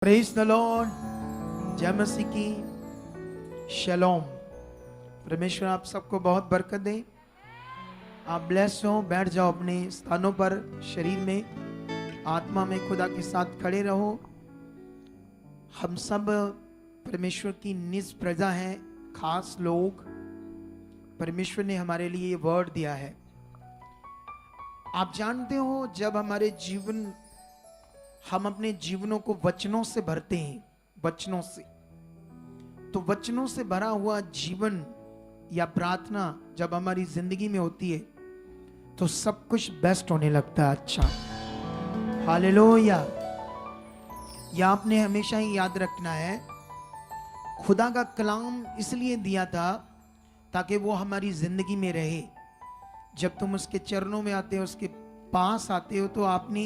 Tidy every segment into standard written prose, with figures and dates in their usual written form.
Praise the Lord. जय मसीह की शलोम। परमेश्वर आप सबको बहुत बरकत दे। आप ब्लेस हो। बैठ जाओ अपने स्थानों पर। शरीर में आत्मा में खुदा के साथ खड़े रहो। हम सब परमेश्वर की निज प्रजा हैं, खास लोग। परमेश्वर ने हमारे लिए ये वर्ड दिया है। आप जानते हो, जब हमारे जीवन हम अपने जीवनों को वचनों से भरते हैं, वचनों से, तो वचनों से भरा हुआ जीवन या प्रार्थना जब हमारी जिंदगी में होती है तो सब कुछ बेस्ट होने लगता है। अच्छा, हालेलुया। यह आपने हमेशा ही याद रखना है। खुदा का कलाम इसलिए दिया था ताकि वो हमारी जिंदगी में रहे। जब तुम उसके चरणों में आते हो, उसके पास आते हो, तो आपने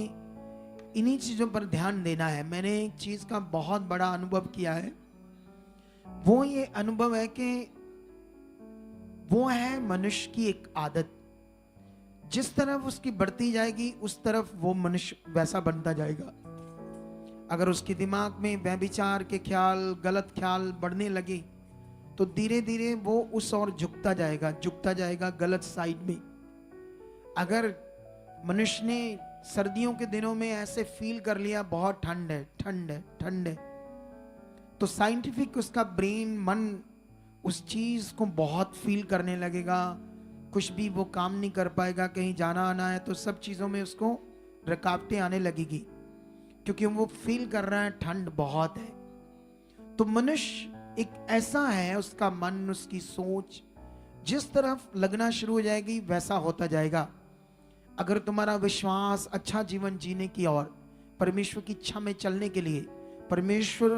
इन्हीं चीजों पर ध्यान देना है। मैंने एक चीज का बहुत बड़ा अनुभव किया है। वो ये अनुभव है कि वो है मनुष्य की एक आदत। जिस तरफ उसकी बढ़ती जाएगी उस तरफ वो मनुष्य वैसा बनता जाएगा। अगर उसके दिमाग में व्यभिचार के ख्याल, गलत ख्याल बढ़ने लगे तो धीरे धीरे वो उस ओर झुकता जाएगा गलत साइड में। अगर मनुष्य ने सर्दियों के दिनों में ऐसे फील कर लिया बहुत ठंड है, ठंड है, ठंड है, तो साइंटिफिक उसका ब्रेन, मन उस चीज को बहुत फील करने लगेगा। कुछ भी वो काम नहीं कर पाएगा। कहीं जाना आना है तो सब चीजों में उसको रुकावटें आने लगेगी, क्योंकि वो फील कर रहा है ठंड बहुत है। तो मनुष्य एक ऐसा है, उसका मन, उसकी सोच जिस तरफ लगना शुरू हो जाएगी वैसा होता जाएगा। अगर तुम्हारा विश्वास अच्छा जीवन जीने की और परमेश्वर की इच्छा में चलने के लिए, परमेश्वर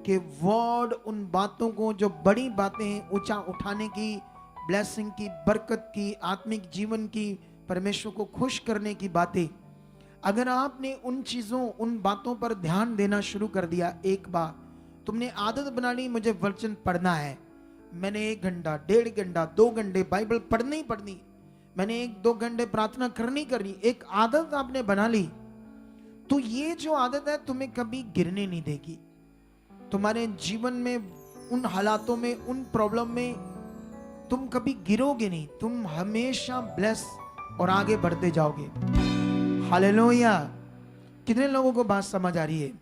के वर्ड, उन बातों को जो बड़ी बातें हैं, ऊंचा उठाने की, ब्लेसिंग की, बरकत की, आत्मिक जीवन की, परमेश्वर को खुश करने की बातें, अगर आपने उन चीजों, उन बातों पर ध्यान देना शुरू कर दिया, एक बार तुमने आदत बना ली, मुझे वचन पढ़ना है, मैंने 1 घंटा, 1.5 घंटा, 2 घंटे बाइबल पढ़नी ही पढ़नी, मैंने 1-2 घंटे प्रार्थना करनी, एक आदत आपने बना ली, तो ये जो आदत है तुम्हें कभी गिरने नहीं देगी। तुम्हारे जीवन में, उन हालातों में, उन प्रॉब्लम में तुम कभी गिरोगे नहीं। तुम हमेशा ब्लेस और आगे बढ़ते जाओगे। हालेलुया। कितने लोगों को बात समझ आ रही है?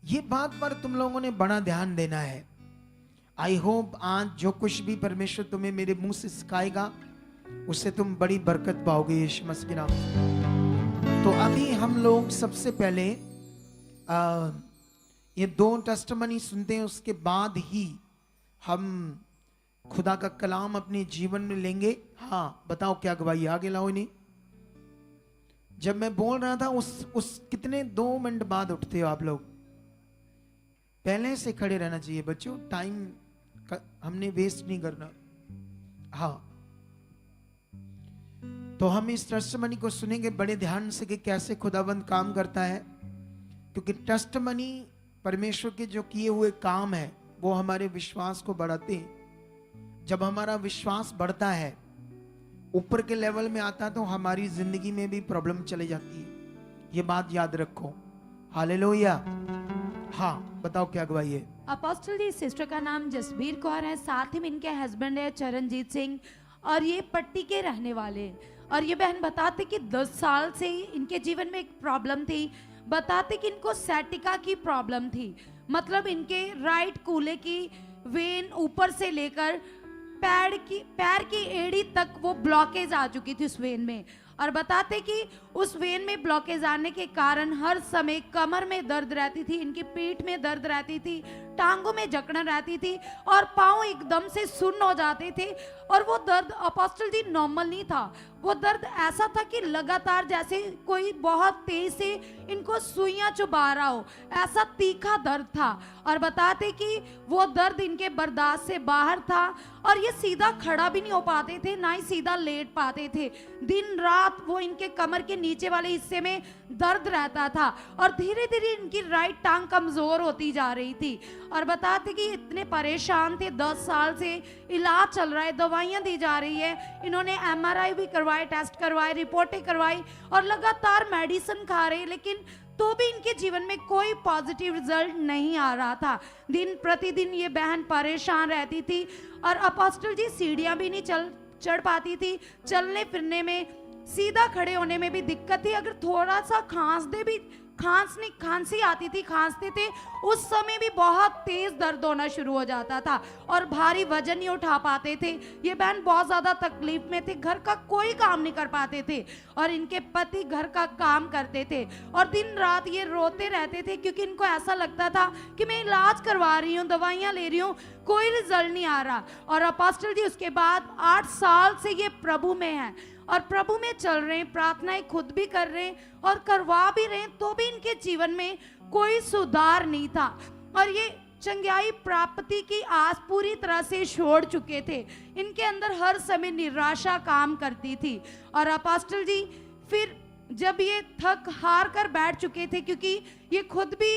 ये बात पर तुम लोगों ने बड़ा ध्यान देना है। आई होप आज जो कुछ भी परमेश्वर तुम्हें मेरे मुंह से सिखाएगा उससे तुम बड़ी बरकत पाओगे यीशु मसीह के नाम से। तो अभी हम लोग सबसे पहले ये 2 टेस्टिमनी सुनते हैं, उसके बाद ही हम खुदा का कलाम अपने जीवन में लेंगे। हाँ, बताओ क्या गवाही? आगे लाओ इन्हें। जब मैं बोल रहा था उस कितने 2 मिनट बाद उठते हो आप लोग? पहले से खड़े रहना चाहिए बच्चों, टाइम हमने वेस्ट नहीं करना। हाँ, तो हम इस टेस्टिमनी को सुनेंगे बड़े ध्यान से कि कैसे खुदाबंद काम करता है, क्योंकि टेस्टिमनी परमेश्वर के जो किए हुए काम है वो हमारे विश्वास को बढ़ाते हैं। जब हमारा विश्वास बढ़ता है, ऊपर के लेवल में आता, तो हमारी जिंदगी में भी प्रॉब्लम चली जाती है। ये बात याद रखो। हालेलुया। हाँ, बताओ क्या गवाही है? अपोस्टल जी, सिस्टर का नाम जसबीर कौर है, साथ ही में इनके हस्बैंड है चरणजीत सिंह, और ये पट्टी के रहने वाले हैं। और ये बहन बताते कि 10 साल से इनके जीवन में एक प्रॉब्लम थी। बताते कि इनको सैटिका की प्रॉब्लम थी, मतलब इनके राइट कूल्हे की वेन ऊपर से लेकर पैर की एड़ी तक वो ब्लॉकेज आ चुकी थी उस वेन में। और बताते कि उस वेन में ब्लॉकेज आने के कारण हर समय कमर में दर्द रहती थी, इनकी पीठ में दर्द रहती थी, टांगों में जकड़न रहती थी और पांव एकदम से सुन्न हो जाते थे। और वो दर्द अपोस्टल जी नॉर्मल नहीं था, वो दर्द ऐसा था कि लगातार जैसे कोई बहुत तेज से इनको सुइयां चुभा रहा हो, ऐसा तीखा दर्द था। और बताते कि वो दर्द इनके बर्दाश्त से बाहर था और ये सीधा खड़ा भी नहीं हो पाते थे, ना ही सीधा लेट पाते थे। दिन रात वो इनके कमर के नीचे वाले हिस्से में दर्द रहता था और धीरे धीरे इनकी राइट टांग कमजोर होती जा रही थी। और बताते कि इतने परेशान थे, 10 साल से इलाज चल रहा है, दवाइयां दी जा रही है, इन्होंने MRI भी करवाए, टेस्ट करवाए, रिपोर्टें करवाई और लगातार मेडिसिन खा रहे, लेकिन तो भी इनके जीवन में कोई पॉजिटिव रिजल्ट नहीं आ रहा था। दिन प्रतिदिन ये बहन परेशान रहती थी और अपोस्टल जी सीढ़ियां भी नहीं चढ़ पाती थी, चलने फिरने में, सीधा खड़े होने में भी दिक्कत थी। अगर थोड़ा सा खांसी आती थी, खांसते थे, उस समय भी बहुत तेज दर्द होना शुरू हो जाता था और भारी वजन नहीं उठा पाते थे। ये बहन बहुत ज्यादा तकलीफ में थे, घर का कोई काम नहीं कर पाते थे और इनके पति घर का काम करते थे और दिन रात ये रोते रहते थे क्योंकि इनको ऐसा लगता था कि मैं इलाज करवा रही हूँ, दवाइयाँ ले रही हूँ, कोई रिजल्ट नहीं आ रहा। और अपोस्टल जी उसके बाद 8 साल से ये प्रभु में है और प्रभु में चल रहे हैं, प्रार्थनाएं खुद भी कर रहे हैं और करवा भी रहे हैं, तो भी इनके जीवन में कोई सुधार नहीं था और ये चंगाई प्राप्ति की आस पूरी तरह से छोड़ चुके थे। इनके अंदर हर समय निराशा काम करती थी और अपोस्टल जी फिर जब ये थक हार कर बैठ चुके थे, क्योंकि ये खुद भी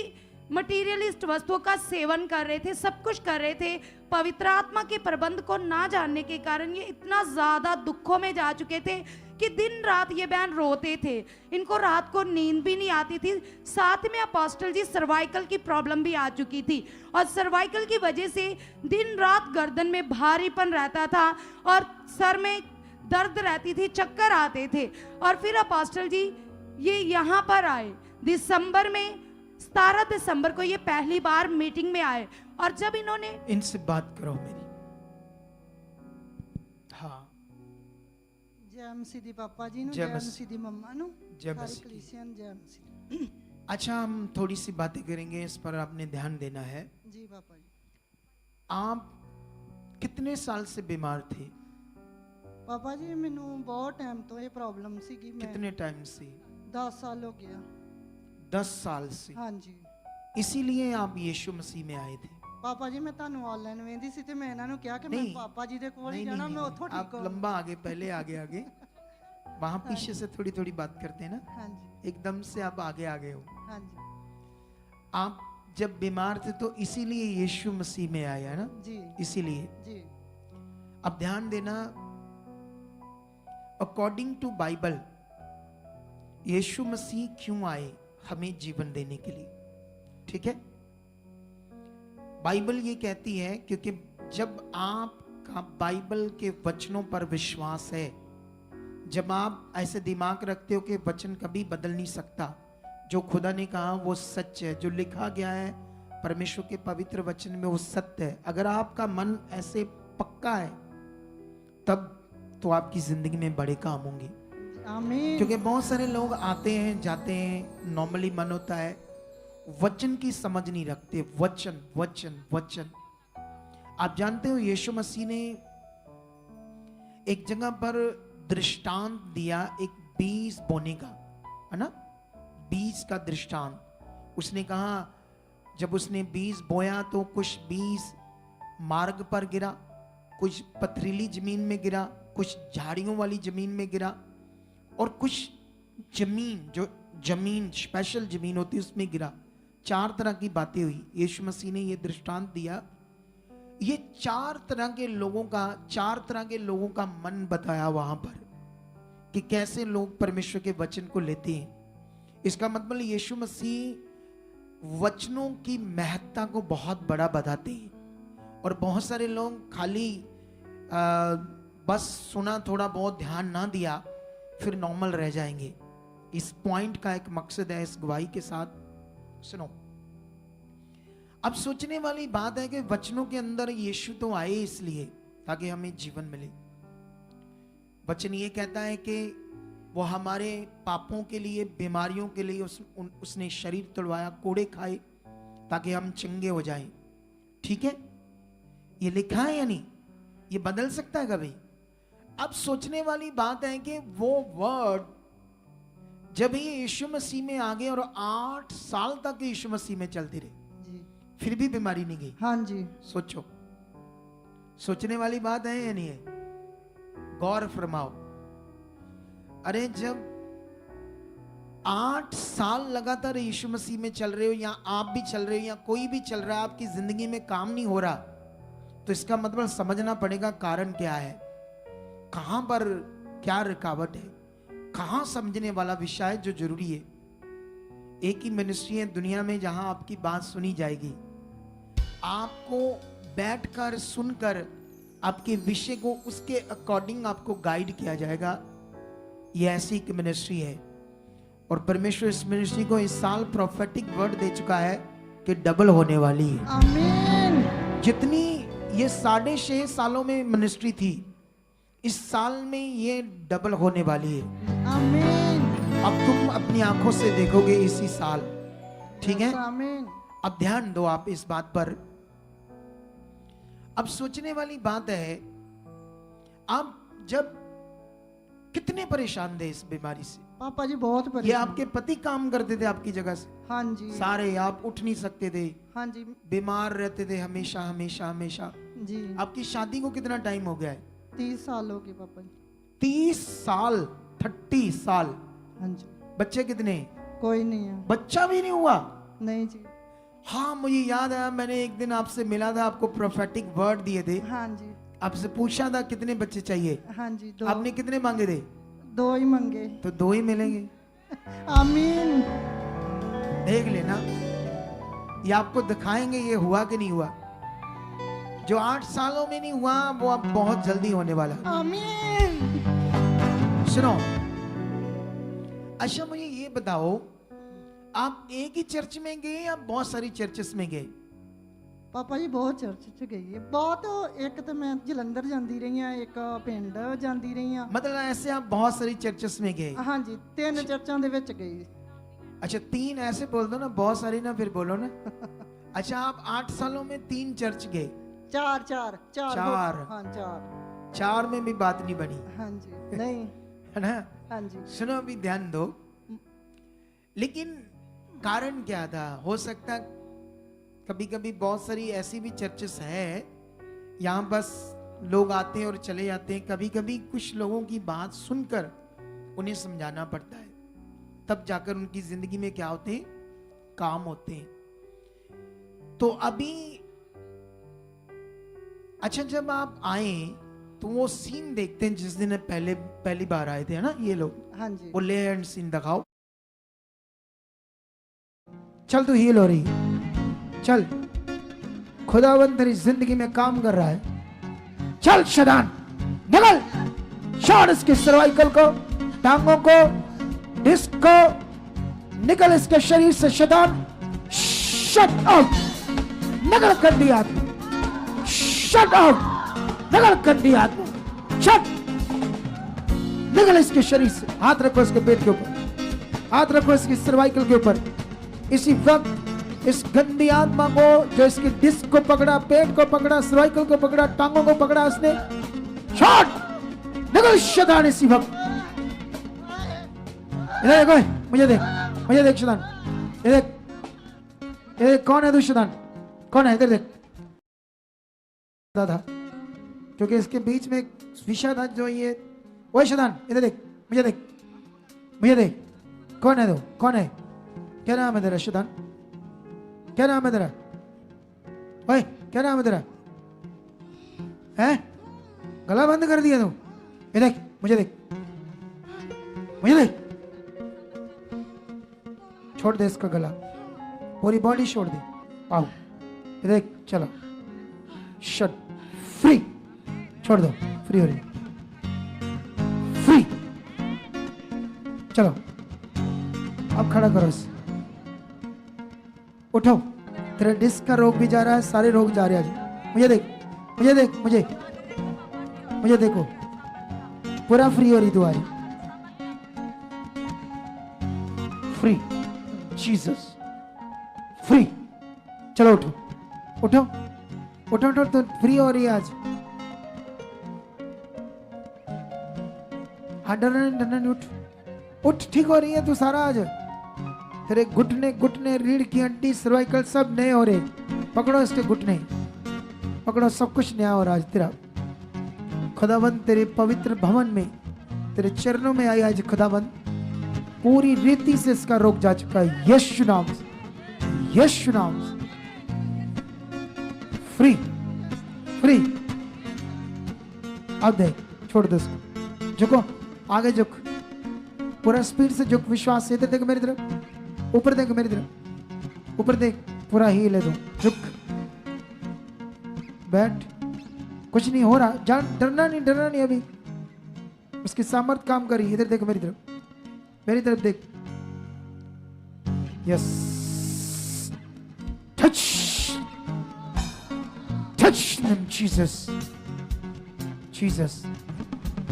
मटीरियलिस्ट वस्तुओं का सेवन कर रहे थे, सब कुछ कर रहे थे, पवित्र आत्मा के प्रबंध को ना जानने के कारण ये इतना ज्यादा दुखों में जा चुके थे कि दिन रात ये बहन रोते थे, इनको रात को नींद भी नहीं आती थी। साथ में अपोस्टल जी सर्वाइकल की प्रॉब्लम भी आ चुकी थी और सर्वाइकल की वजह से दिन रात गर्दन में भारीपन रहता था और सर में दर्द रहती थी, चक्कर आते थे। और फिर अपोस्टल जी ये यहाँ पर आए दिसंबर में, 17 दिसंबर को ये पहली बार मीटिंग में आए और जब इन्होंने इनसे बात करो मेरी। हाँ, जय मसीह दी पापा जी नु, जय जय मसीह। मसीह दी मम्मा नु, जय सारी मसीह। कलीसियन जय मसीह। अच्छा, हम थोड़ी सी बातें करेंगे, इस पर आपने ध्यान देना है। जी पापा जी। आप कितने साल से बीमार थे? पापा जी मैनू बहुत टाइम तो ये प्रॉब्लम सी कि मैं कितने टाइम से? 10 साल हो गया। 10 साल से। हाँ जी इसीलिए आप यीशु मसीह में आए थे? पापा जी मैं ਤੁਹਾਨੂੰ ਆਨਲਾਈਨ ਵੇਂਦੀ ਸੀ ਤੇ ਮੈਂ ਇਹਨਾਂ ਨੂੰ ਕਿਹਾ ਕਿ ਮੈਂ नहीं, पापा जी ਦੇ ਕੋਲ ਹੀ नहीं, ਜਾਣਾ, नहीं, मैं नहीं, ਉੱਥੋਂ आप ठीक हो। लंबा आगे, पहले आगे वहां पीछे से थोड़ी थोड़ी बात करते हैं ना, हाँ जी एकदम से आप आगे आ गए हो। हाँ जी आप जब बीमार थे तो इसीलिए यीशु मसीह में आए, है ना? जी इसीलिए जी अब ध्यान देना, अकॉर्डिंग टू बाइबल यीशु मसीह क्यों आए? हमें जीवन देने के लिए, ठीक है? बाइबल ये कहती है क्योंकि जब आपका बाइबल के वचनों पर विश्वास है, जब आप ऐसे दिमाग रखते हो कि वचन कभी बदल नहीं सकता, जो खुदा ने कहा वो सच है, जो लिखा गया है परमेश्वर के पवित्र वचन में वो सत्य है, अगर आपका मन ऐसे पक्का है तब तो आपकी जिंदगी में बड़े काम होंगे। आमीन। क्योंकि बहुत सारे लोग आते हैं जाते हैं, नॉर्मली मन होता है, वचन की समझ नहीं रखते। वचन वचन वचन। आप जानते हो यीशु मसीह ने एक जगह पर दृष्टांत दिया, एक बीज बोने का, है ना? बीज का दृष्टांत। उसने कहा जब उसने बीज बोया तो कुछ बीज मार्ग पर गिरा, कुछ पथरीली जमीन में गिरा, कुछ झाड़ियों वाली जमीन में गिरा और कुछ जमीन, जो जमीन स्पेशल जमीन होती है उसमें गिरा। 4 तरह की बातें हुई। यीशु मसीह ने ये दृष्टांत दिया, ये 4 तरह के लोगों का मन बताया वहां पर कि कैसे लोग परमेश्वर के वचन को लेते हैं। इसका मतलब यीशु मसीह वचनों की महत्ता को बहुत बड़ा बताते हैं और बहुत सारे लोग खाली बस सुना, थोड़ा बहुत ध्यान ना दिया, फिर नॉर्मल रह जाएंगे। इस पॉइंट का एक मकसद है इस गवाही के साथ। सुनो, अब सोचने वाली बात है कि वचनों के अंदर यीशु तो आए इसलिए ताकि हमें जीवन मिले। वचन ये कहता है कि वो हमारे पापों के लिए, बीमारियों के लिए उसने शरीर तोड़वाया, कोड़े खाए ताकि हम चंगे हो जाएं। ठीक है, ये लिखा है या नहीं? ये बदल सकता है कभी? अब सोचने वाली बात है कि वो वर्ड जब ये यीशु मसीह में आ गए और 8 साल तक यीशु मसीह में चलते रहे, जी फिर भी बीमारी नहीं गई। हाँ जी सोचो, सोचने वाली बात है या नहीं है? गौर फरमाओ। अरे जब 8 साल लगातार यीशु मसीह में चल रहे हो, या आप भी चल रहे हो या कोई भी चल रहा है, आपकी जिंदगी में काम नहीं हो रहा, तो इसका मतलब समझना पड़ेगा कारण क्या है, कहां पर क्या रुकावट है, कहां समझने वाला विषय है जो जरूरी है। एक ही मिनिस्ट्री है दुनिया में जहां आपकी बात सुनी जाएगी, आपको बैठकर सुनकर आपके विषय को उसके अकॉर्डिंग आपको गाइड किया जाएगा। ये ऐसी एक मिनिस्ट्री है और परमेश्वर इस मिनिस्ट्री को इस साल प्रोफेटिक वर्ड दे चुका है कि डबल होने वाली है। आमीन। जितनी ये 6.5 सालों में मिनिस्ट्री थी, इस साल में ये डबल होने वाली है। आमीन। अब तुम अपनी आंखों से देखोगे इसी साल, ठीक है? आमीन। अब ध्यान दो आप इस बात पर। अब सोचने वाली बात है, आप जब कितने परेशान थे इस बीमारी से? पापा जी बहुत ये परेशान। आपके पति काम करते थे आपकी जगह से हाँ जी। सारे, आप उठ नहीं सकते थे, हाँ जी। बीमार रहते थे हमेशा हमेशा हमेशा। जी। आपकी शादी को कितना टाइम हो गया है? 30 साल हो गए पापा जी। 30 साल, 30 साल। हाँ जी। बच्चे कितने? कोई नहीं है। बच्चा भी नहीं हुआ? नहीं जी। हाँ, मुझे याद आया, मैंने एक दिन आपसे मिला था, आपको प्रोफेटिक वर्ड दिए थे, हाँ जी। आपसे पूछा था कितने बच्चे चाहिए, हाँ जी। दो। आपने कितने मांगे थे? 2 ही मंगे। तो 2 ही मिलेंगे। आमीन। देख लेना, ये आपको दिखाएंगे ये हुआ कि नहीं हुआ। जो 8 सालों में नहीं हुआ वो अब बहुत जल्दी होने वाला। आमीन। सुनो, अच्छा मुझे ये बताओ, आप एक ही चर्च में गए या बहुत सारी चर्चेस में गए? पापा जी बहुत चर्च च गई है, बहुत। एक तो मैं जलंधर जाती रही हाँ, एक पिंड जाती रही हाँ। मतलब ऐसे आप बहुत सारी चर्चेस में गए? हाँ जी, 3 चर्चों दे विच गई। अच्छा 3 ऐसे बोल दो ना, बहुत सारी ना फिर बोलो ना। अच्छा आप 8 सालों में 3 चर्च गए? 4। चार। हाँ 4। 4 में भी बात नहीं बनी, हाँ जी। नहीं। है ना? हाँ जी। सुनो अभी ध्यान दो, लेकिन कारण क्या था? हो सकता कभी कभी बहुत सारी ऐसी भी चर्चेस है, यहाँ बस लोग आते हैं और चले जाते हैं। कभी कभी कुछ लोगों की बात सुनकर उन्हें समझाना पड़ता है, तब जाकर उनकी जिंदगी में क्या होते हैं, काम होते हैं। तो अभी अच्छा जब आप आए तो वो सीन देखते हैं जिस दिन पहली बार आए थे, है ना ये लोग? हाँ जी। वो ले एंड सीन दिखाओ। चल तू हील हो रही, चल खुदावंद तेरी जिंदगी में काम कर रहा है। चल शैतान निकल, छोड़ इसके सर्वाइकल को, टांगों को, डिस्क को, निकल इसके शरीर से शैतान। शट आउट, निकल गंदी आत्मा, शट आउट, निकल गंदी आत्मा, शट, निकल इसके शरीर से। हाथ रखो इसके पेट के ऊपर, हाथ रखो इसकी सर्वाइकल के ऊपर। इसी वक्त इस गंदी आत्मा को जो इसकी डिस्क को पकड़ा, पेट को पकड़ा, सर्वाइकल को पकड़ा, टांगों को पकड़ा, उसने शॉट, निकल शैतान इसी वक्त। इधर देखो, मुझे देख, मुझे देख शैतान, ये देख, ये देख, कौन है तू शैतान, कौन है? इधर देख। था क्योंकि इसके बीच में एक विषय था जो ये, वो शैतान इधर देख, मुझे देख, मुझे देख, कौन है तू, कौन है? क्या नाम है तेरा शैतान? क्या नाम है तेरा? ओए क्या नाम है तेरा? हैं? गला बंद कर दिया तू? ये देख, मुझे देख, मुझे देख, छोड़ दे इसका गला, पूरी बॉडी छोड़ दे। आओ ये देख, चलो शट, फ्री, छोड़ दो, फ्री हो रही, फ्री। चलो अब खड़ा करो इसे, उठो। तेरे डिस्क का रोग भी जा रहा है, सारे रोग जा रहे हैं। मुझे देख, मुझे देख, मुझे देखो, पूरा फ्री हो रही तुम्हारी, फ्री, जीसस फ्री। चलो उठो, उठो, उठो, उठो, तो फ्री हो रही है आज। हाँ डरना, उठ, उठ, ठीक हो रही है तू सारा आज। तेरे घुटने, घुटने, रीढ़ की हड्डी, सर्वाइकल सब नए हो रहे। पकड़ो इसके घुटने, पकड़ो, सब कुछ नया हो रहा आज तेरा। खुदाबंद तेरे पवित्र भवन में, तेरे चरणों में आई आज खुदाबंद, पूरी रीति से इसका रोग जा चुका है यीशु नाम से, यीशु नाम से। Free, free. अब देख, छोड़ दो इसको, झुको, आगे झुक, पूरा स्पीड से झुक, विश्वास से। इधर देख मेरी तरफ, ऊपर देख मेरी तरफ, ऊपर देख, पूरा हील है तू, झुक, बैठ, कुछ नहीं हो रहा, जान, डरना नहीं अभी, उसकी सामर्थ काम कर रही है। इधर देख मेरी तरफ देख, यस, टच जीसस।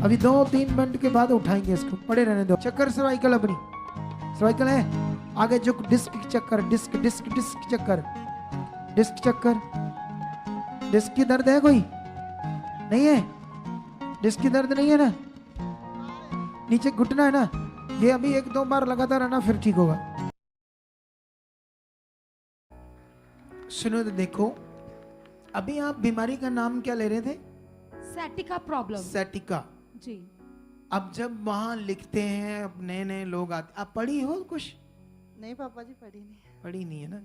अभी 2-3 मिनट के बाद उठाएंगे इसको, पड़े रहने दो। चक्कर सर्वाइकल, अपनी सर्वाइकल है, आगे जो डिस्क चक्कर, डिस्क चक्कर, डिस्क की दर्द है कोई? नहीं है, डिस्क की दर्द नहीं है ना? नीचे घुटना है ना? ये अभी 1-2 बार लगातार है ना, फिर ठीक होगा। सुनो तो देखो, अभी आप बीमारी का नाम क्या ले रहे थे? सैटिका प्रॉब्लम। सैटिका जी। अब जब वहां लिखते हैं, अब नए लोग आते, आप पढ़ी हो कुछ? नहीं पापा जी, पढ़ी नहीं है ना?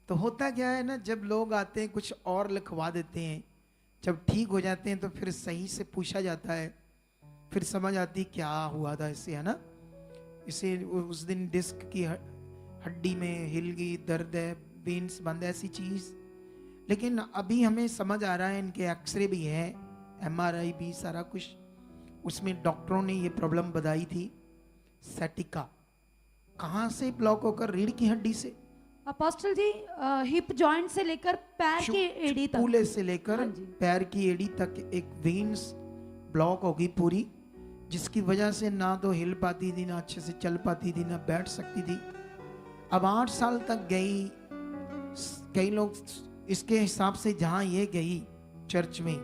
तो होता क्या है ना, जब लोग आते हैं कुछ और लिखवा देते हैं, जब ठीक हो जाते हैं तो फिर सही से पूछा जाता है, फिर समझ आती क्या हुआ था इससे, है ना? इसे उस दिन डिस्क की हड्डी में हिल गई, दर्द है, वेन्स बंद, ऐसी चीज। लेकिन अभी हमें समझ आ रहा है, इनके एक्सरे भी है, MRI भी, सारा कुछ, उसमें डॉक्टरों ने ये प्रॉब्लम बताई थी, सैटिका। कहाँ से ब्लॉक होकर? रीढ़ की हड्डी से, अपोस्टल जी, हिप जॉइंट से लेकर पैर की एड़ी तक, कूले से लेकर हाँ जी। पैर की एड़ी तक एक वेन्स ब्लॉक होगी पूरी, जिसकी वजह से ना तो हिल पाती थी, ना अच्छे से चल पाती थी, ना बैठ सकती थी। अब 8 साल तक गई, कई लोग इसके हिसाब से जहां ये गई चर्च में,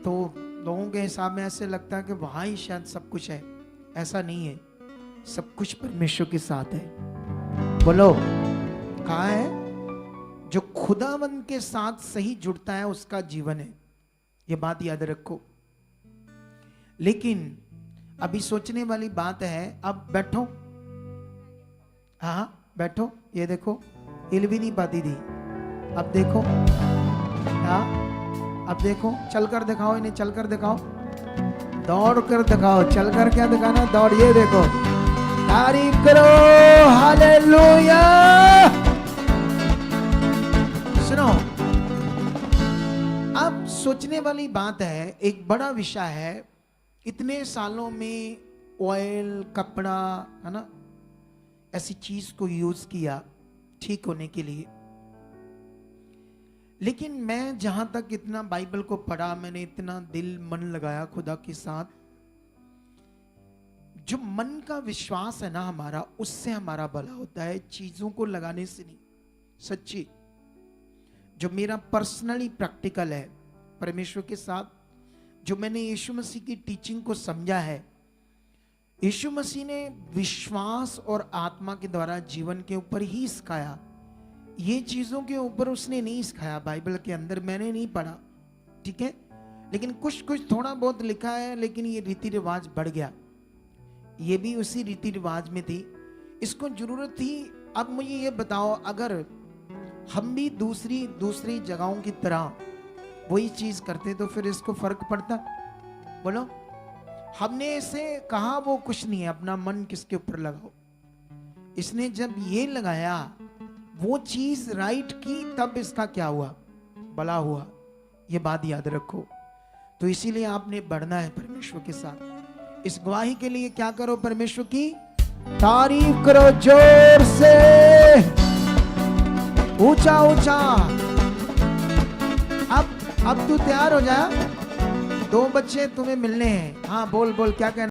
तो लोगों के हिसाब में ऐसे लगता है कि वहां ही शायद सब कुछ है। ऐसा नहीं है, सब कुछ परमेश्वर के साथ है। बोलो, कहाँ है? जो खुदावंद के साथ सही जुड़ता है उसका जीवन है, ये बात याद रखो। लेकिन अभी सोचने वाली बात है, अब बैठो, हाँ बैठो, ये देखो, हिल भी नहीं पाती थी, अब देखो, हाँ अब देखो, चल कर दिखाओ इन्हें, चल कर दिखाओ, दौड़ कर दिखाओ, चल कर क्या दिखाना, दौड़, ये देखो, तारीफ करो, हालेलुया। सुनो, अब सोचने वाली बात है, एक बड़ा विषय है, इतने सालों में ऑयल, कपड़ा, है ना, ऐसी चीज को यूज किया ठीक होने के लिए। लेकिन मैं जहां तक इतना बाइबल को पढ़ा, मैंने इतना दिल मन लगाया खुदा के साथ, जो मन का विश्वास है ना हमारा, उससे हमारा भला होता है, चीजों को लगाने से नहीं। सच्ची, जो मेरा पर्सनली प्रैक्टिकल है परमेश्वर के साथ, जो मैंने यीशु मसीह की टीचिंग को समझा है, यीशु मसीह ने विश्वास और आत्मा के द्वारा जीवन के ऊपर ही सिखाया, ये चीजों के ऊपर उसने नहीं सिखाया। बाइबल के अंदर मैंने नहीं पढ़ा, ठीक है, लेकिन कुछ थोड़ा बहुत लिखा है, लेकिन ये रीति रिवाज बढ़ गया, ये भी उसी रीति रिवाज में थी, इसको जरूरत थी। अब मुझे ये बताओ, अगर हम भी दूसरी जगहों की तरह वही चीज करते तो फिर इसको फर्क पड़ता? बोलो, हमने इसे कहा वो कुछ नहीं है, अपना मन किसके ऊपर लगाओ। इसने जब ये लगाया, वो चीज राइट की, तब इसका क्या हुआ? भला हुआ। ये बात याद रखो। तो इसीलिए आपने बढ़ना है परमेश्वर के साथ। इस गवाही के लिए क्या करो? परमेश्वर की तारीफ करो जोर से, ऊंचा ऊंचा। अब तू तैयार हो जा, 2 बच्चे तुम्हें मिलने हैं। हाँ बोल क्या कहना?